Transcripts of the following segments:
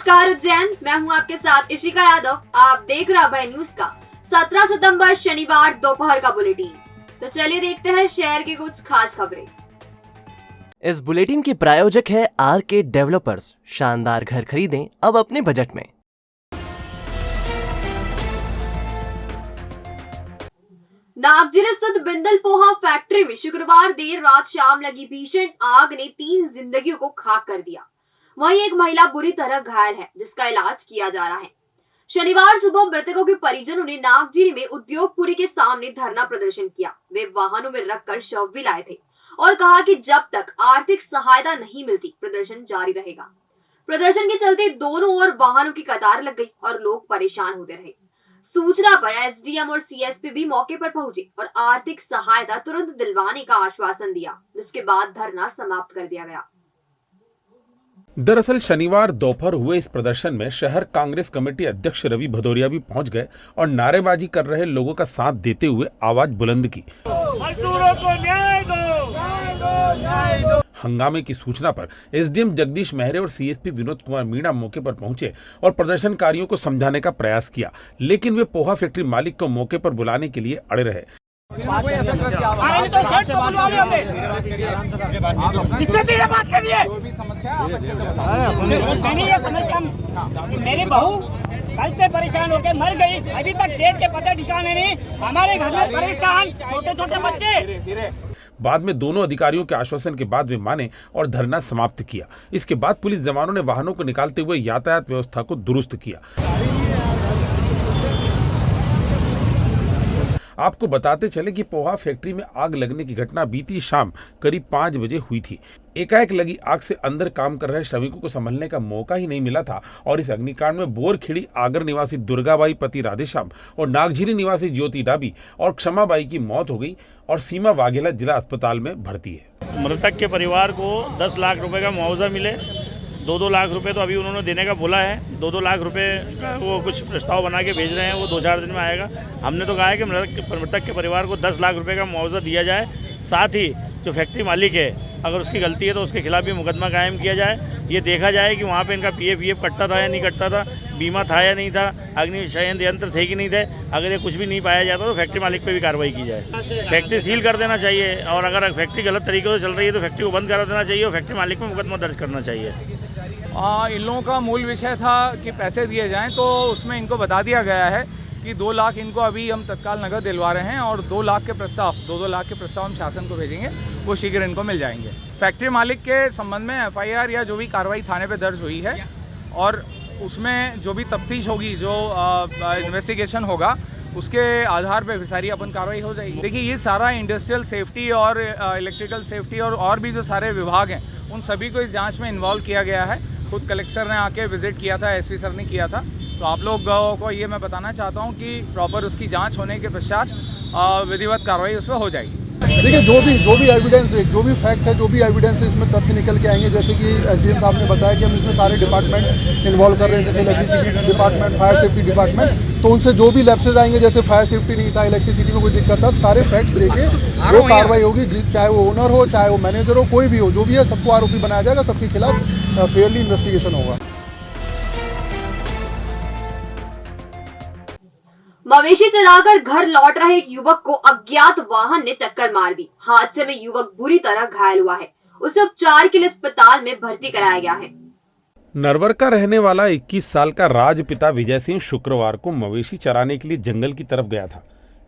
नमस्कार उज्जैन, मैं हूं आपके साथ इशिका यादव। आप देख रहे हैं न्यूज का 17 सितंबर शनिवार दोपहर का बुलेटिन। तो चलिए देखते हैं शहर की कुछ खास खबरें। इस बुलेटिन के प्रायोजक है आरके डेवलपर्स। शानदार घर खरीदें अब अपने बजट में। नागजिला स्थित बिंदल पोहा फैक्ट्री में शुक्रवार देर रात शाम लगी भीषण आग ने 3 जिंदगियों को खाक कर दिया। वहीं एक महिला बुरी तरह घायल है, जिसका इलाज किया जा रहा है। शनिवार सुबह मृतकों के परिजनों ने नागजिरी में उद्योगपुरी के सामने धरना प्रदर्शन किया। वे वाहनों में रखकर शव भी लाए थे और कहा कि जब तक आर्थिक सहायता नहीं मिलती प्रदर्शन जारी रहेगा। प्रदर्शन के चलते दोनों ओर वाहनों की कतार लग गई और लोग परेशान होते रहे। सूचना पर एसडीएम और सीएसपी भी मौके पर पहुंचे और आर्थिक सहायता तुरंत दिलवाने का आश्वासन दिया, जिसके बाद धरना समाप्त कर दिया गया। दरअसल शनिवार दोपहर हुए इस प्रदर्शन में शहर कांग्रेस कमेटी अध्यक्ष रवि भदौरिया भी पहुंच गए और नारेबाजी कर रहे लोगों का साथ देते हुए आवाज बुलंद की। मजदूरों को न्याय दो, न्याय दो, न्याय दो। हंगामे की सूचना पर एसडीएम जगदीश मेहरे और सीएसपी विनोद कुमार मीणा मौके पर पहुंचे और प्रदर्शनकारियों को समझाने का प्रयास किया, लेकिन वे पोहा फैक्ट्री मालिक को मौके पर बुलाने के लिए अड़े रहे। मेरी बहू कल से परेशान होकर मर गई, अभी तक सेठ के पता ठिकाने नहीं। हमारे घर में परेशान छोटे छोटे बच्चे। बाद में दोनों अधिकारियों के आश्वासन के बाद वे माने और धरना समाप्त किया। इसके बाद पुलिस जवानों ने वाहनों को निकालते हुए यातायात व्यवस्था को दुरुस्त किया। आपको बताते चले कि पोहा फैक्ट्री में आग लगने की घटना बीती शाम करीब 5 बजे हुई थी। एकाएक लगी आग से अंदर काम कर रहे श्रमिकों को संभलने का मौका ही नहीं मिला था और इस अग्निकांड में बोरखेड़ी आगर निवासी दुर्गाबाई पति राधेश्याम और नागझिरी निवासी ज्योति डाबी और क्षमाबाई की मौत हो गई और सीमा वाघेला जिला अस्पताल में भर्ती है। मृतक के परिवार को 10 लाख रुपए का मुआवजा मिले। 2-2 लाख रुपए तो अभी उन्होंने देने का बोला है। 2-2 लाख रुपए का वो कुछ प्रस्ताव बना के भेज रहे हैं, वो 2-4 दिन में आएगा। हमने तो कहा है कि मृतक के परिवार को 10 लाख रुपए का मुआवजा दिया जाए। साथ ही जो फैक्ट्री मालिक है, अगर उसकी गलती है तो उसके खिलाफ भी मुकदमा कायम किया जाए। ये देखा जाए कि वहाँ पे इनका पीएफ कटता था या नहीं कटता था, बीमा था या नहीं था, अग्निशमन यंत्र थे कि नहीं थे। अगर ये कुछ भी नहीं पाया जाता तो फैक्ट्री मालिक पे भी कार्रवाई की जाए। फैक्ट्री सील कर देना चाहिए और अगर फैक्ट्री गलत तरीके से चल रही है तो फैक्ट्री को बंद करा देना चाहिए और फैक्ट्री मालिक पे मुकदमा दर्ज करना चाहिए। इन लोगों का मूल विषय था कि पैसे दिए जाएं, तो उसमें इनको बता दिया गया है कि 2 लाख इनको अभी हम तत्काल नगद दिलवा रहे हैं और 2 लाख के प्रस्ताव 2-2 लाख के प्रस्ताव हम शासन को भेजेंगे, वो शीघ्र इनको मिल जाएंगे। फैक्ट्री मालिक के संबंध में एफआईआर या जो भी कार्रवाई थाने पे दर्ज हुई है और उसमें जो भी तफ्तीश होगी, जो इन्वेस्टिगेशन होगा, उसके आधार पे सारी अपन कार्रवाई हो जाएगी। देखिए, ये सारा इंडस्ट्रियल सेफ्टी और इलेक्ट्रिकल सेफ्टी और भी जो सारे विभाग हैं, उन सभी को इस जांच में इन्वॉल्व किया गया है। खुद कलेक्टर ने आके विजिट किया था, एसपी सर ने किया था। तो आप लोगों को ये मैं बताना चाहता हूँ कि प्रॉपर उसकी जांच होने के पश्चात विधिवत कार्रवाई उस पर हो जाएगी। देखिए, जो भी एविडेंस है, जो भी फैक्ट है, जो भी एविडेंस है, इसमें तथ्य निकल के आएंगे। जैसे कि एसडीएम साहब ने बताया कि हम इसमें सारे डिपार्टमेंट इन्वॉल्व कर रहे हैं, जैसे electricity department, fire safety department. तो उनसे जो भी लैप्सेस आएंगे, जैसे फायर सेफ्टी नहीं था, इलेक्ट्रिसिटी में कोई दिक्कत था, सारे फैक्ट्स लेके वो कार्रवाई होगी। चाहे वो ओनर हो, चाहे वो मैनेजर हो, कोई भी हो, जो भी है सबको आरोपी बनाया जाएगा, सबके खिलाफ फेयरली इन्वेस्टिगेशन होगा। मवेशी चराकर घर लौट रहे एक युवक को अज्ञात वाहन ने टक्कर मार दी। हादसे में युवक बुरी तरह घायल हुआ है। उसे उपचार के लिए अस्पताल में भर्ती कराया गया है। नरवर का रहने वाला 21 साल का राजपिता विजय सिंह शुक्रवार को मवेशी चराने के लिए जंगल की तरफ गया था।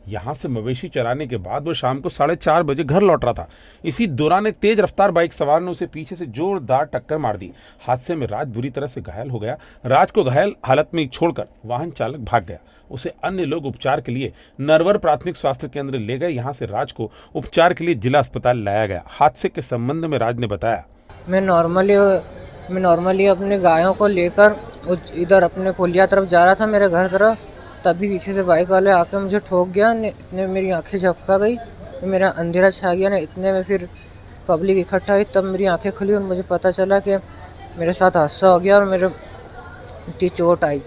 यहाँ से मवेशी चराने के बाद वो शाम को 4:30 बजे घर लौट रहा था। इसी दौरान एक तेज रफ्तार बाइक सवार ने उसे पीछे से जोरदार टक्कर मार दी। हादसे में राज बुरी तरह से घायल हो गया। राज को घायल हालत में छोड़कर वाहन चालक भाग गया। उसे अन्य लोग उपचार के लिए नरवर प्राथमिक स्वास्थ्य केंद्र ले गए। यहाँ से राज को उपचार के लिए जिला अस्पताल लाया गया। हादसे के संबंध में राज ने बताया, मैं नॉर्मली अपने गायों को लेकर इधर अपने पुलिया तरफ जा रहा था, मेरे घर तरफ। तभी पीछे से बाइक वाले आके मुझे ठोक गया। इतने मेरी आंखें झपका गई, मेरा अंधेरा छा गया ना। इतने में फिर पब्लिक इकट्ठा हुई, तब मेरी आंखें खुली और मुझे पता चला कि मेरे साथ हादसा हो गया और मेरे इतनी चोट आई।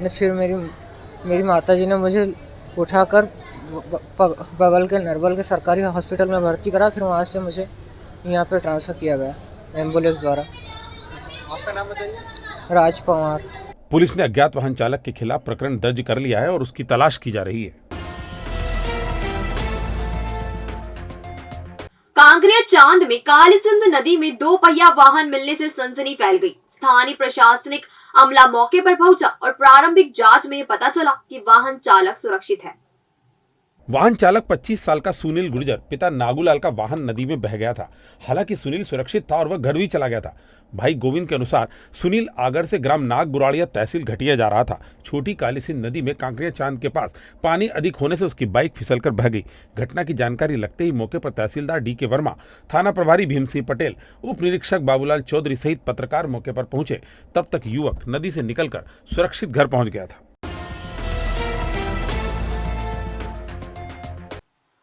फिर मेरी माताजी ने मुझे उठाकर बगल के नरवल के सरकारी हॉस्पिटल में भर्ती करा। फिर वहाँ से मुझे यहाँ पे ट्रांसफ़र किया गया एम्बुलेंस द्वारा। आपका नाम बताइए। राज पवार। पुलिस ने अज्ञात वाहन चालक के खिलाफ प्रकरण दर्ज कर लिया है और उसकी तलाश की जा रही है। कांकरिया चांद में काली सिंध नदी में 2 पहिया वाहन मिलने से सनसनी फैल गई। स्थानीय प्रशासनिक अमला मौके पर पहुंचा और प्रारंभिक जांच में पता चला कि वाहन चालक सुरक्षित है। वाहन चालक 25 साल का सुनील गुर्जर पिता नागूलाल का वाहन नदी में बह गया था। हालांकि सुनील सुरक्षित था और वह घर भी चला गया था। भाई गोविंद के अनुसार सुनील आगर से ग्राम नाग बुराड़िया तहसील घटिया जा रहा था। छोटी काली सिंध नदी में कांकरिया चांद के पास पानी अधिक होने से उसकी बाइक फिसलकर बह गई। घटना की जानकारी लगते ही मौके पर तहसीलदार डी.के. वर्मा, थाना प्रभारी भीम सिंह पटेल, उप निरीक्षक बाबूलाल चौधरी सहित पत्रकार मौके पर पहुंचे। तब तक युवक नदी से निकलकर सुरक्षित घर पहुंच गया था।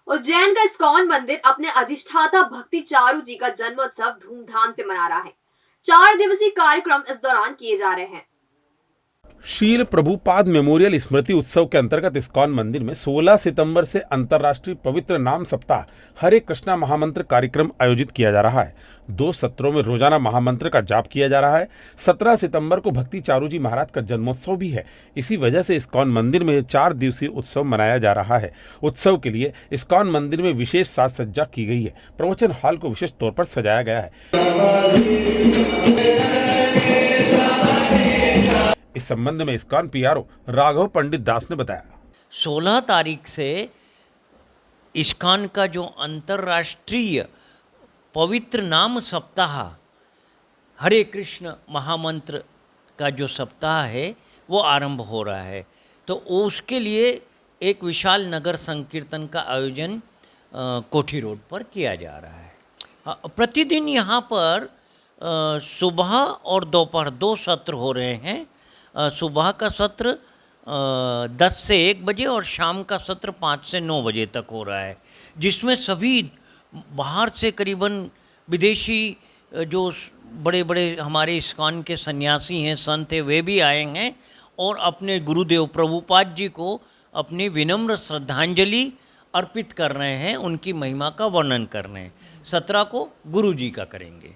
उज्जैन का इस्कॉन मंदिर अपने अधिष्ठाता भक्ति चारू जी का जन्मोत्सव धूमधाम से मना रहा है। 4 दिवसीय कार्यक्रम इस दौरान किए जा रहे हैं। शील प्रभुपाद मेमोरियल स्मृति उत्सव के अंतर्गत इस्कॉन मंदिर में 16 सितंबर से अंतर्राष्ट्रीय पवित्र नाम सप्ताह हरे कृष्णा महामंत्र कार्यक्रम आयोजित किया जा रहा है। 2 सत्रों में रोजाना महामंत्र का जाप किया जा रहा है। 17 सितंबर को भक्ति चारू जी महाराज का जन्मोत्सव भी है। इसी वजह से इस्कॉन मंदिर में 4 दिवसीय उत्सव मनाया जा रहा है। उत्सव के लिए इस्कॉन मंदिर में विशेष साज सज्जा की गई है। प्रवचन हॉल को विशेष तौर पर सजाया गया है। इस संबंध में इस्कॉन पीआरओ राघव पंडित दास ने बताया, 16 तारीख से इस्कॉन का जो अंतर्राष्ट्रीय पवित्र नाम सप्ताह हरे कृष्ण महामंत्र का जो सप्ताह है वो आरंभ हो रहा है। तो उसके लिए एक विशाल नगर संकीर्तन का आयोजन कोठी रोड पर किया जा रहा है। प्रतिदिन यहाँ पर सुबह और दोपहर 2 सत्र हो रहे हैं। सुबह का सत्र 10 से 1 बजे और शाम का सत्र 5 से 9 बजे तक हो रहा है, जिसमें सभी बाहर से करीबन विदेशी जो बड़े बड़े हमारे इस्कॉन के सन्यासी हैं, संत हैं, वे भी आए हैं और अपने गुरुदेव प्रभुपाद जी को अपनी विनम्र श्रद्धांजलि अर्पित कर रहे हैं, उनकी महिमा का वर्णन कर रहे हैं। 17 को गुरु जी का करेंगे।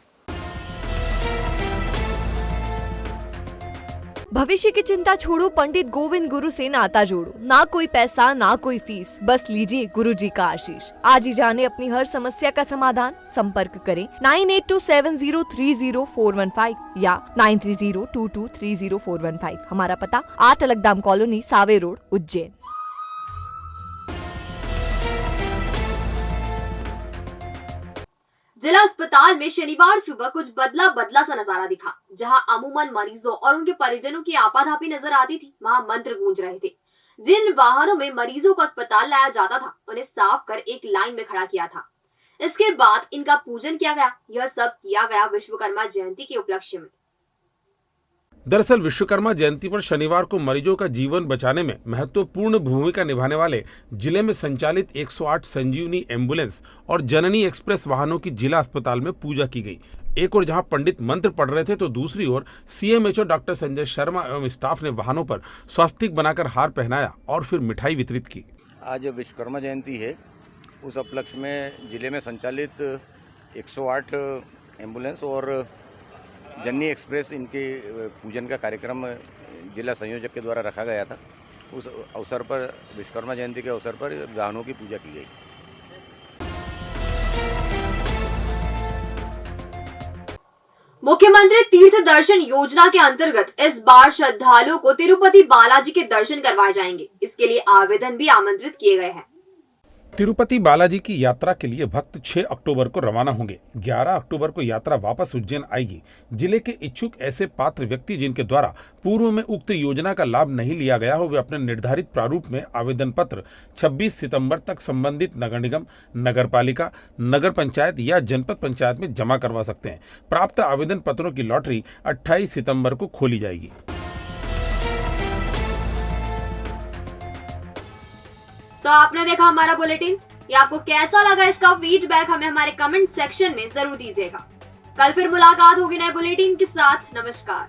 भविष्य की चिंता छोड़ो, पंडित गोविंद गुरु से नाता जोड़ो। ना कोई पैसा ना कोई फीस, बस लीजिए गुरु जी का आशीष। आज ही जाने अपनी हर समस्या का समाधान। संपर्क करें 9827030415 या 9302230415। हमारा पता 8 अलगदाम कॉलोनी, सावे रोड, उज्जैन। जिला अस्पताल में शनिवार सुबह कुछ बदला सा नजारा दिखा। जहां अमूमन मरीजों और उनके परिजनों की आपाधापी नजर आती थी, वहां मंत्र गूंज रहे थे। जिन वाहनों में मरीजों को अस्पताल लाया जाता था, उन्हें साफ कर एक लाइन में खड़ा किया था। इसके बाद इनका पूजन किया गया। यह सब किया गया विश्वकर्मा जयंती के उपलक्ष्य में। दरअसल विश्वकर्मा जयंती पर शनिवार को मरीजों का जीवन बचाने में महत्वपूर्ण भूमिका निभाने वाले जिले में संचालित 108 संजीवनी एम्बुलेंस और जननी एक्सप्रेस वाहनों की जिला अस्पताल में पूजा की गई। एक ओर जहां पंडित मंत्र पढ़ रहे थे, तो दूसरी ओर सीएमएचओ डॉक्टर संजय शर्मा एवं स्टाफ ने वाहनों पर स्वास्तिक बनाकर हार पहनाया और फिर मिठाई वितरित की। आज विश्वकर्मा जयंती है, उस उपलक्ष्य में जिले में संचालित 108 एम्बुलेंस और जननी एक्सप्रेस इनके पूजन का कार्यक्रम जिला संयोजक के द्वारा रखा गया था। उस अवसर पर विश्वकर्मा जयंती के अवसर पर वाहनों की पूजा की गई। मुख्यमंत्री तीर्थ दर्शन योजना के अंतर्गत इस बार श्रद्धालुओं को तिरुपति बालाजी के दर्शन करवाए जाएंगे। इसके लिए आवेदन भी आमंत्रित किए गए हैं। तिरुपति बालाजी की यात्रा के लिए भक्त 6 अक्टूबर को रवाना होंगे। 11 अक्टूबर को यात्रा वापस उज्जैन आएगी। जिले के इच्छुक ऐसे पात्र व्यक्ति जिनके द्वारा पूर्व में उक्त योजना का लाभ नहीं लिया गया हो, वे अपने निर्धारित प्रारूप में आवेदन पत्र 26 सितंबर तक संबंधित नगर निगम, नगर पालिका, नगर पंचायत या जनपद पंचायत में जमा करवा सकते हैं। प्राप्त आवेदन पत्रों की लॉटरी 28 सितंबर को खोली जाएगी। तो आपने देखा हमारा बुलेटिन। ये आपको कैसा लगा, इसका फीडबैक हमें हमारे कमेंट सेक्शन में जरूर दीजिएगा। कल फिर मुलाकात होगी नए बुलेटिन के साथ। नमस्कार।